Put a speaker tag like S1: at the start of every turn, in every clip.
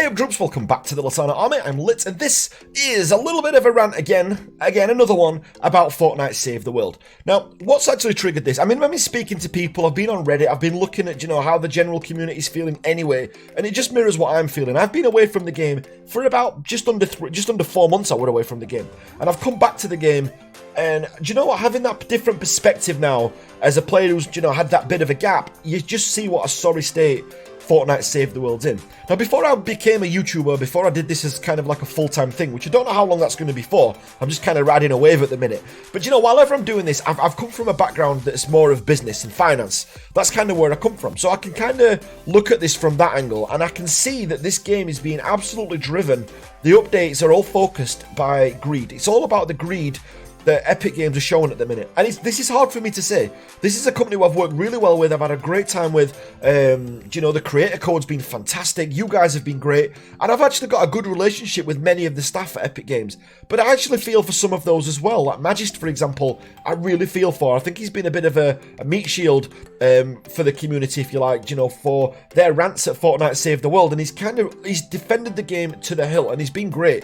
S1: Hey up groups, welcome back to the Litanah Army. I'm Lit, and this is a little bit of a rant again, another one about Fortnite Save the World. Now, what's actually triggered this? I mean, I've been speaking to people, I've been on Reddit, I've been looking at, how the general community is feeling anyway, and it just mirrors what I'm feeling. I've been away from the game for about just under 4 months. I was away from the game, and I've come back to the game. And do you know what? Having that different perspective now, as a player who's had that bit of a gap, you just see what a sorry state Fortnite Save the World's in. Now, before I became a YouTuber, before I did this as kind of like a full-time thing, which I don't know how long that's going to be for, I'm just kind of riding a wave at the minute. But while ever I'm doing this, I've come from a background that's more of business and finance. That's kind of where I come from. So I can kind of look at this from that angle, and I can see that this game is being absolutely driven. The updates are all focused by greed. It's all about the greed that Epic Games are showing at the minute. And this is hard for me to say. This is a company who I've worked really well with. I've had a great time with. The creator code's been fantastic. You guys have been great. And I've actually got a good relationship with many of the staff at Epic Games. But I actually feel for some of those as well. Like Magist, for example, I really feel for. I think he's been a bit of a meat shield for the community, if you like, for their rants at Fortnite Save the World. And he's defended the game to the hilt, and he's been great.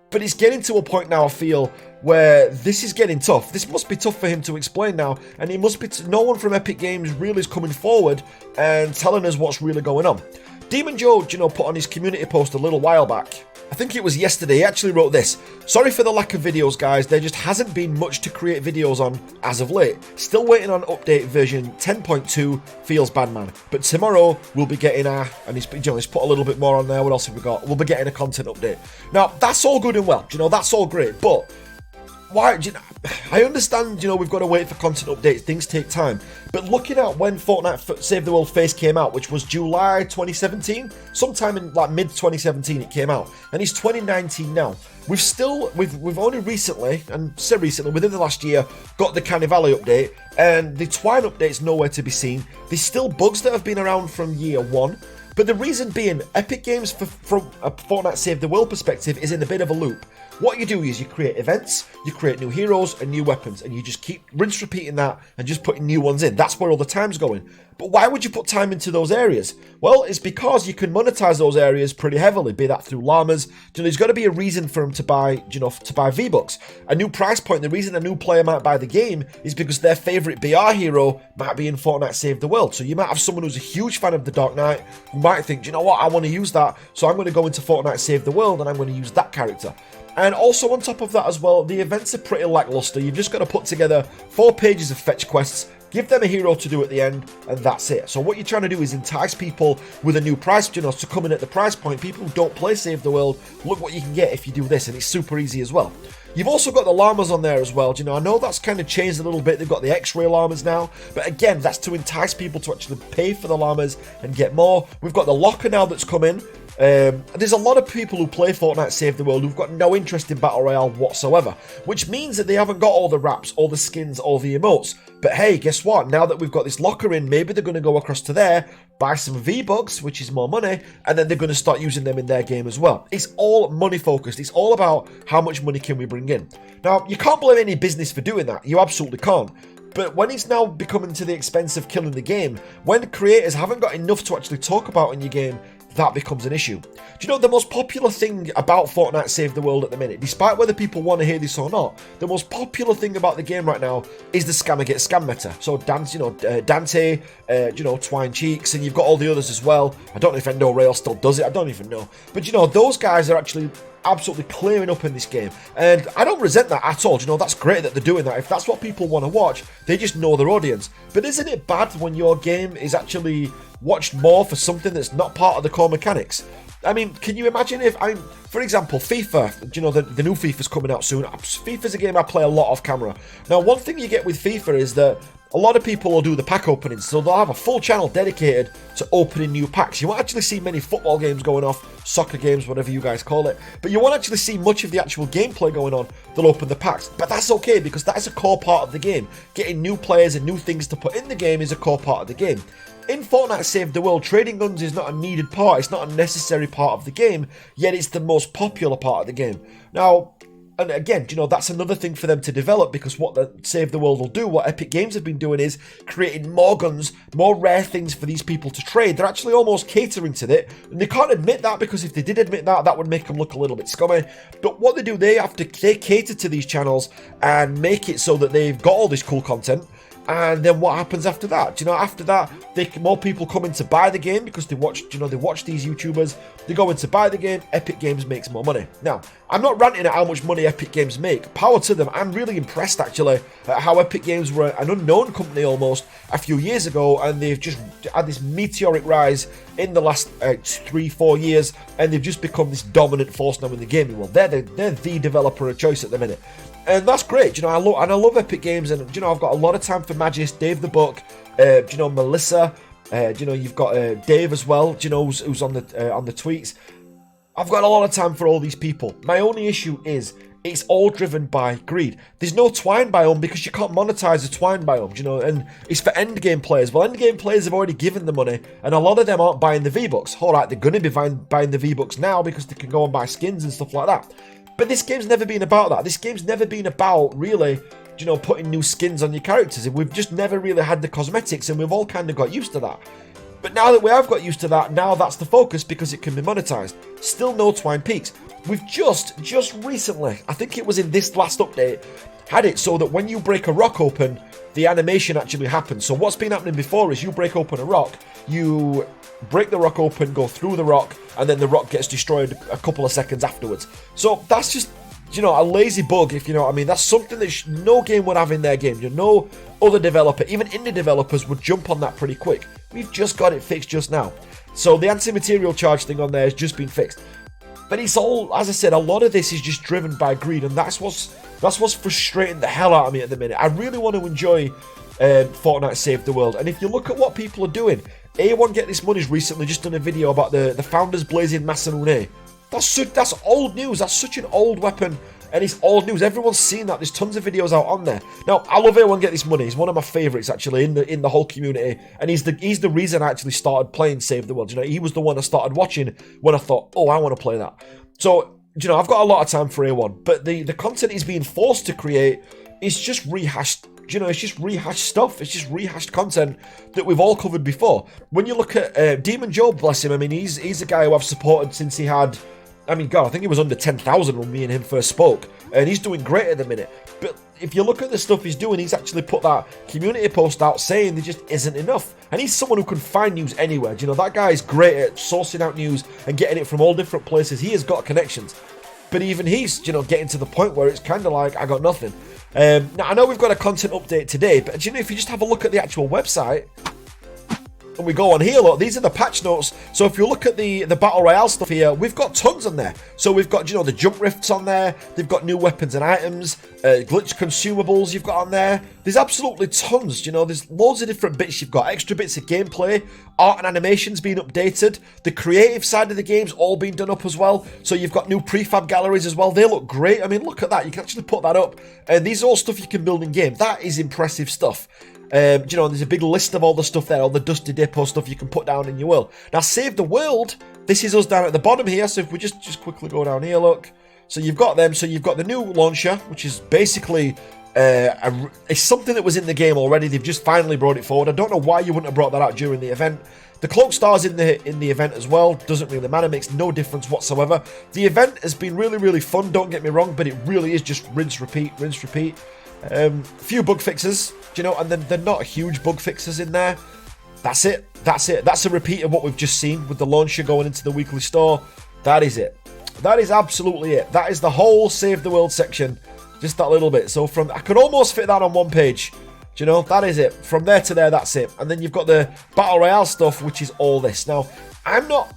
S1: But it's getting to a point now, I feel, where this is getting tough. This must be tough for him to explain now, and it must be no one from Epic Games really is coming forward and telling us what's really going on. Demon Joe, put on his community post a little while back. I think it was yesterday. He actually wrote this. Sorry for the lack of videos, guys. There just hasn't been much to create videos on as of late. Still waiting on update version 10.2. Feels bad, man. But tomorrow we'll be getting and he's put a little bit more on there. What else have we got? We'll be getting a content update. Now, that's all good and well. That's all great. But why? I understand, we've got to wait for content updates. Things take time. But looking at when Fortnite Save the World phase came out, which was July 2017, sometime in like mid 2017 it came out, and it's 2019 now. We've only recently, and say recently, within the last year, got the Canny Valley update, and the Twine update's nowhere to be seen. There's still bugs that have been around from year one. But the reason being, Epic Games, from a Fortnite Save the World perspective, is in a bit of a loop. What you do is you create events, you create new heroes and new weapons, and you just keep rinse repeating that and just putting new ones in. That's where all the time's going. But why would you put time into those areas? Well, it's because you can monetize those areas pretty heavily, be that through llamas. There's got to be a reason for them to buy, to buy V-Bucks. A new price point. The reason a new player might buy the game is because their favorite BR hero might be in Fortnite Save the World. So you might have someone who's a huge fan of the Dark Knight who might think, you know what, I want to use that, so I'm going to go into Fortnite Save the World and I'm going to use that character. And also on top of that as well, the events are pretty lackluster. You've just got to put together 4 pages of fetch quests, give them a hero to do at the end, and that's it. So what you're trying to do is entice people with a new price, to come in at the price point. People who don't play Save the World, look what you can get if you do this, and it's super easy as well. You've also got the llamas on there as well. I know that's kind of changed a little bit. They've got the xReApeR llamas now, but again, that's to entice people to actually pay for the llamas and get more. We've got the locker now that's come in. There's a lot of people who play Fortnite Save the World who've got no interest in Battle Royale whatsoever, which means that they haven't got all the wraps, all the skins, all the emotes. But hey, guess what? Now that we've got this locker in, maybe they're going to go across to there, buy some V-Bucks, which is more money, and then they're going to start using them in their game as well. It's all money focused. It's all about how much money can we bring in. Now, you can't blame any business for doing that. You absolutely can't. But when it's now becoming to the expense of killing the game, when creators haven't got enough to actually talk about in your game, that becomes an issue. Do you know the most popular thing about Fortnite Save the World at the minute, despite whether people want to hear this or not, the most popular thing about the game right now is the scammer get scam meta. So Dante, Twine Peaks, and you've got all the others as well. I don't know if Endo Rail still does it, I don't even know. But those guys are actually absolutely clearing up in this game, and I don't resent that at all. That's great that they're doing that. If that's what people want to watch, they just know their audience. But isn't it bad when your game is actually watched more for something that's not part of the core mechanics? I mean, can you imagine if for example, FIFA, the new FIFA's coming out soon. FIFA's a game I play a lot off camera. Now, one thing you get with FIFA is that a lot of people will do the pack openings, so they'll have a full channel dedicated to opening new packs. You won't actually see many football games going off, soccer games, whatever you guys call it, but you won't actually see much of the actual gameplay going on. They'll open the packs, but that's okay because that is a core part of the game. Getting new players and new things to put in the game is a core part of the game. In Fortnite Save the World, trading guns is not a needed part, it's not a necessary part of the game, yet it's the most popular part of the game. Now, And again, you know, that's another thing for them to develop, because what the Save the World will do, what Epic Games have been doing, is creating more guns, more rare things for these people to trade. They're actually almost catering to it, and they can't admit that, because if they did admit that, that would make them look a little bit scummy. But what they do, they cater to these channels and make it so that they've got all this cool content. And then what happens after that? You know, after that, more people come in to buy the game, because they watch these YouTubers. They go in to buy the game. Epic Games makes more money. Now, I'm not ranting at how much money Epic Games make. Power to them. I'm really impressed, actually, at how Epic Games were an unknown company almost a few years ago, and they've just had this meteoric rise in the last 3-4 years, and they've just become this dominant force now in the gaming world. They're the developer of choice at the minute. And that's great, you know. I love Epic Games, and you know, I've got a lot of time for Magis, Dave the Book, you know, Melissa, you know, you've got Dave as well, you know, who's on the tweets. I've got a lot of time for all these people. My only issue is it's all driven by greed. There's no Twine biome because you can't monetize a Twine biome, you know, and it's for endgame players. Well, endgame players have already given the money, and a lot of them aren't buying the V-Bucks. All right, they're going to be buying the V-Bucks now because they can go and buy skins and stuff like that. But this game's never been about that. This game's never been about, really, you know, putting new skins on your characters. And we've just never really had the cosmetics, and we've all kind of got used to that. But now that we have got used to that, now that's the focus because it can be monetized. Still no Twine Peaks. We've just recently, I think it was in this last update, had it so that when you break a rock open, the animation actually happens. So what's been happening before is you break open a rock, you break the rock open, go through the rock, and then the rock gets destroyed a couple of seconds afterwards. So that's just, you know, a lazy bug, if you know what I mean. That's something that no game would have in their game. You know, no other developer, even indie developers, would jump on that pretty quick. We've just got it fixed just now. So the anti-material charge thing on there has just been fixed. But it's all, as I said, a lot of this is just driven by greed, and that's what's frustrating the hell out of me at the minute. I really want to enjoy Fortnite Save the World, and if you look at what people are doing, A1 Get This Money's recently just done a video about the founders blazing Masanune. That's old news. That's such an old weapon, and it's old news. Everyone's seen that. There's tons of videos out on there. Now, I love A1 Get This Money. He's one of my favourites, actually, in the whole community, and he's the reason I actually started playing Save the World. You know, he was the one I started watching when I thought, oh, I want to play that. So, you know, I've got a lot of time for A1, but the content he's being forced to create is just rehashed. You know, it's just rehashed stuff. It's just rehashed content that we've all covered before. When you look at Demon Joe, bless him, I mean, he's a guy who I've supported since he had, I mean, God, I think he was under 10,000 when me and him first spoke, and he's doing great at the minute. But if you look at the stuff he's doing, he's actually put that community post out saying there just isn't enough. And he's someone who can find news anywhere. You know, that guy is great at sourcing out news and getting it from all different places. He has got connections. But even he's, you know, getting to the point where it's kind of like, I got nothing. Now, I know we've got a content update today, but you know, if you just have a look at the actual website, and we go on here, look, these are the patch notes. So if you look at the Battle Royale stuff here, we've got tons on there. So we've got, you know, the jump rifts on there. They've got new weapons and items, glitch consumables you've got on there. There's absolutely tons, you know, there's loads of different bits you've got. Extra bits of gameplay, art and animations being updated. The creative side of the game's all been done up as well. So you've got new prefab galleries as well. They look great. I mean, look at that. You can actually put that up. And these are all stuff you can build in game. That is impressive stuff. You know, there's a big list of all the stuff there, all the Dusty Depot stuff you can put down in your world. Now, Save the World, this is us down at the bottom here, so if we just quickly go down here, look. So you've got them, so you've got the new launcher, which is basically, it's something that was in the game already, they've just finally brought it forward. I don't know why you wouldn't have brought that out during the event. The cloak stars in the event as well, doesn't really matter, makes no difference whatsoever. The event has been really, really fun, don't get me wrong, but it really is just rinse, repeat, rinse, repeat. Few bug fixes, you know, and then they're not huge bug fixes in there. That's it. That's a repeat of what we've just seen with the launcher going into the weekly store. That is it. That is absolutely it. That is the whole Save the World section, just that little bit. So I could almost fit that on one page. Do you know, that is it. From there to there, that's it. And then you've got the Battle Royale stuff, which is all this. Now, I'm not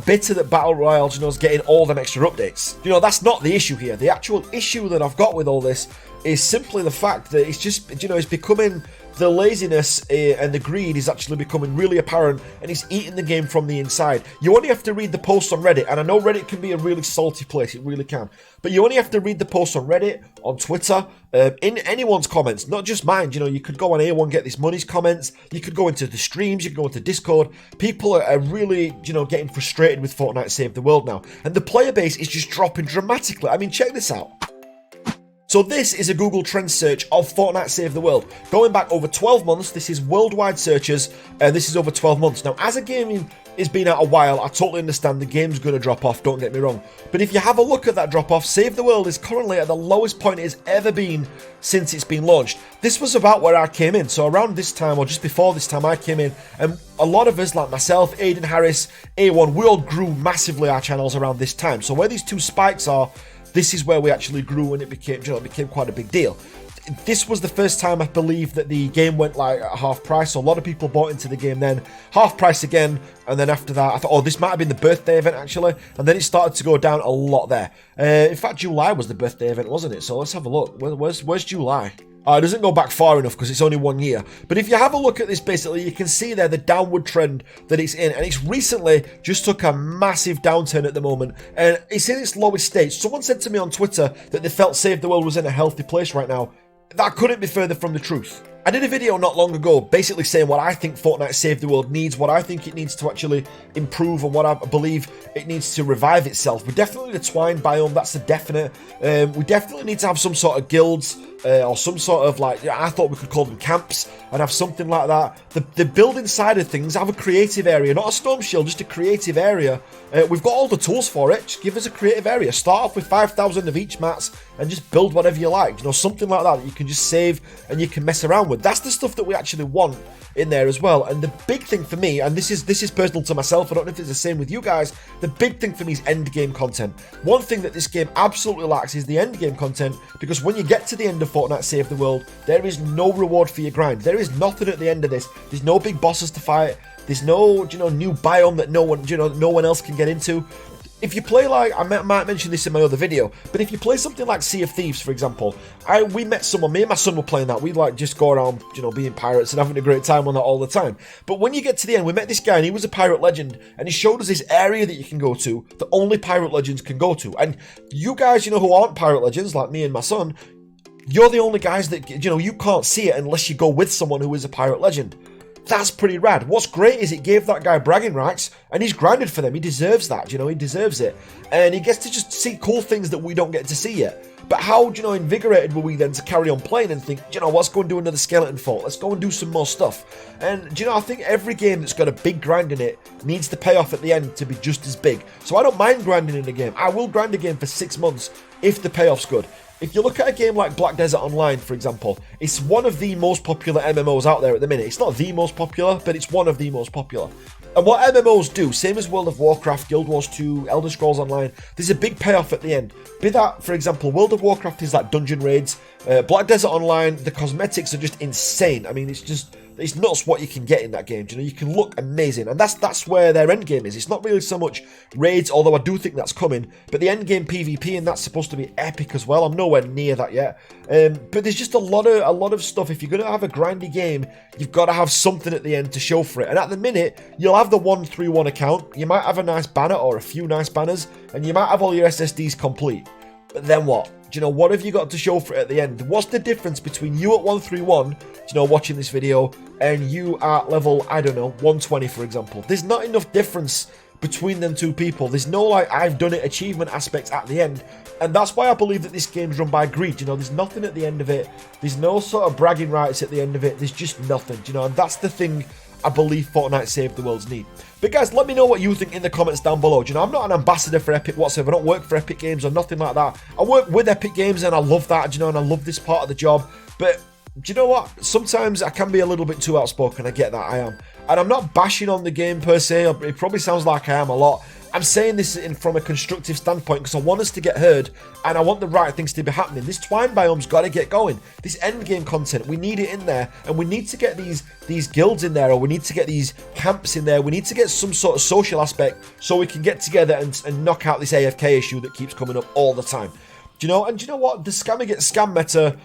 S1: bitter that Battle Royale, you know, is getting all them extra updates. You know, that's not the issue here. The actual issue that I've got with all this is simply the fact that it's just, you know, it's becoming, the laziness and the greed is actually becoming really apparent, and it's eating the game from the inside. You only have to read the posts on Reddit, and I know Reddit can be a really salty place, it really can, but you only have to read the posts on Reddit, on Twitter, in anyone's comments, not just mine. You know, you could go on A1 Get This Money's comments, you could go into the streams, you could go into Discord. People are really, you know, getting frustrated with Fortnite Save the World now, and the player base is just dropping dramatically. I mean, check this out. So this is a Google Trends search of Fortnite Save the World. Going back over 12 months, this is worldwide searches, and this is over 12 months. Now, as a game has been out a while, I totally understand the game's going to drop off, don't get me wrong. But if you have a look at that drop off, Save the World is currently at the lowest point it has ever been since it's been launched. This was about where I came in, so around this time, or just before this time I came in, and a lot of us, like myself, Aiden Harris, A1, we all grew massively our channels around this time. So where these two spikes are, this is where we actually grew and it became, it became quite a big deal. This was the first time I believe that the game went like at half price, so a lot of people bought into the game then, half price again, and then after that I thought, oh, this might have been the birthday event actually, and then it started to go down a lot there. In fact, July was the birthday event, wasn't it? So let's have a look. Where's July? It doesn't go back far enough because it's only 1 year. But if you have a look at this, basically, you can see there the downward trend that it's in. And it's recently just took a massive downturn at the moment. And it's in its lowest stage. Someone said to me on Twitter that they felt Save the World was in a healthy place right now. That couldn't be further from the truth. I did a video not long ago basically saying what I think Fortnite Save the World needs, what I think it needs to actually improve, and what I believe it needs to revive itself. We definitely need a Twine biome, that's a definite. We definitely need to have some sort of guilds, or some sort of, like, I thought we could call them camps, and have something like that. The building side of things, have a creative area, not a storm shield, just a creative area. We've got all the tools for it, just give us a creative area. Start off with 5,000 of each mats, and just build whatever you like, you know, something like that you can just save and you can mess around with. That's the stuff that we actually want in there as well. And the big thing for me, and this is personal to myself, I don't know if it's the same with you guys, the big thing for me is end game content. One thing that this game absolutely lacks is the end game content, because when you get to the end of Fortnite Save the World, there is no reward for your grind. There is nothing at the end of this. There's no big bosses to fight. There's no, new biome that no one else can get into. If you play, like, I might mention this in my other video, but if you play something like Sea of Thieves, for example, we met someone, me and my son were playing that, we like just go around, being pirates and having a great time on that all the time. But when you get to the end, we met this guy and he was a pirate legend, and he showed us this area that you can go to that only pirate legends can go to. And you guys, who aren't pirate legends, like me and my son, you're the only guys that, you can't see it unless you go with someone who is a pirate legend. That's pretty rad. What's great is it gave that guy bragging rights, and he's grinded for them. He deserves that, he deserves it. And he gets to just see cool things that we don't get to see yet. But how, invigorated were we then to carry on playing and think, let's go and do another skeleton fort. Let's go and do some more stuff. And, I think every game that's got a big grind in it needs the payoff at the end to be just as big. So I don't mind grinding in a game. I will grind a game for 6 months if the payoff's good. If you look at a game like Black Desert Online, for example, it's one of the most popular MMOs out there at the minute. It's not the most popular, but it's one of the most popular. And what MMOs do, same as World of Warcraft, Guild Wars 2, Elder Scrolls Online, there's a big payoff at the end. Be that, for example, World of Warcraft is like dungeon raids. Black Desert Online, the cosmetics are just insane. I mean, it's nuts what you can get in that game. You can look amazing, and that's where their end game is. It's not really so much raids, although I do think that's coming. But the end game PvP, and that's supposed to be epic as well. I'm nowhere near that yet. But there's just a lot of stuff. If you're gonna have a grindy game, you've got to have something at the end to show for it. And at the minute, you'll have the 131 account. You might have a nice banner or a few nice banners, and you might have all your SSDs complete. But then what? What have you got to show for it at the end? What's the difference between you at 131, watching this video, and you at level, I don't know, 120, for example? There's not enough difference between them two people. There's no, like, I've done it achievement aspects at the end. And that's why I believe that this game's run by greed. There's nothing at the end of it. There's no sort of bragging rights at the end of it. There's just nothing, and that's the thing I believe Fortnite Save the World's need. But guys, let me know what you think in the comments down below. I'm not an ambassador for Epic whatsoever. I don't work for Epic Games or nothing like that. I work with Epic Games and I love that, and I love this part of the job. But do you know what? Sometimes I can be a little bit too outspoken. I get that, I am. And I'm not bashing on the game per se. It probably sounds like I am a lot. I'm saying this from a constructive standpoint because I want us to get heard and I want the right things to be happening. This Twine biome's got to get going. This end game content, we need it in there, and we need to get these guilds in there, or we need to get these camps in there. We need to get some sort of social aspect so we can get together and knock out this AFK issue that keeps coming up all the time. And do you know what? The scammer gets scam meta.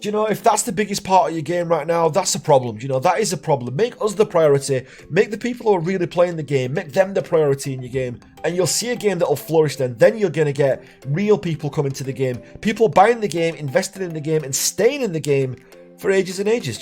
S1: If that's the biggest part of your game right now, that's a problem. That is a problem. Make us the priority. Make the people who are really playing the game, make them the priority in your game, and you'll see a game that'll flourish then. Then you're going to get real people coming to the game, people buying the game, investing in the game, and staying in the game for ages and ages.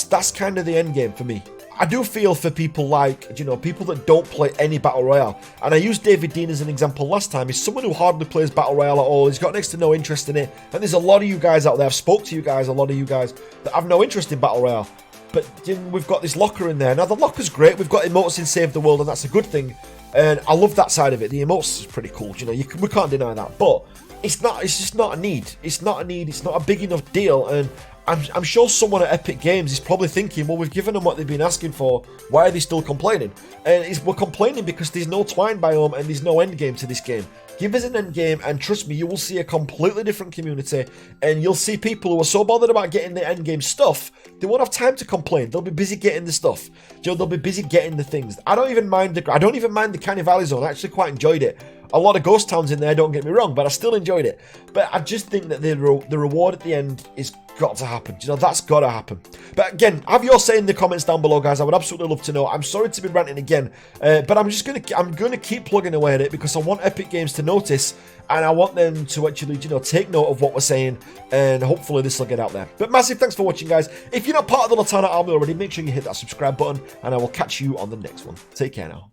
S1: That's kind of the end game for me. I do feel for people like, you know, people that don't play any Battle Royale. And I used David Dean as an example last time. He's someone who hardly plays Battle Royale at all. He's got next to no interest in it. And there's a lot of you guys out there, I've spoke to you guys, a lot of you guys, that have no interest in Battle Royale. But you know, we've got this locker in there. Now, the locker's great. We've got emotes in Save the World, and that's a good thing. And I love that side of it. The emotes is pretty cool. You know, we can't deny that. But it's just not a need. It's not a need. It's not a big enough deal. And I'm sure someone at Epic Games is probably thinking, well, we've given them what they've been asking for. Why are they still complaining? And we're complaining because there's no Twine biome and there's no end game to this game. Give us an end game, and trust me, you will see a completely different community, and you'll see people who are so bothered about getting the end game stuff, they won't have time to complain. They'll be busy getting the stuff. You know, they'll be busy getting the things. I don't even mind the Canny Valley zone. I actually quite enjoyed it. A lot of ghost towns in there, don't get me wrong, but I still enjoyed it. But I just think that the reward at the end is got to happen. You know, that's got to happen. But again, have your say in the comments down below, guys. I would absolutely love to know. I'm sorry to be ranting again, but I'm gonna keep plugging away at it because I want Epic Games to notice, and I want them to actually, you know, take note of what we're saying, and hopefully this will get out there. But massive thanks for watching, guys. If you're not part of the Litanah Army already, make sure you hit that subscribe button, and I will catch you on the next one. Take care now.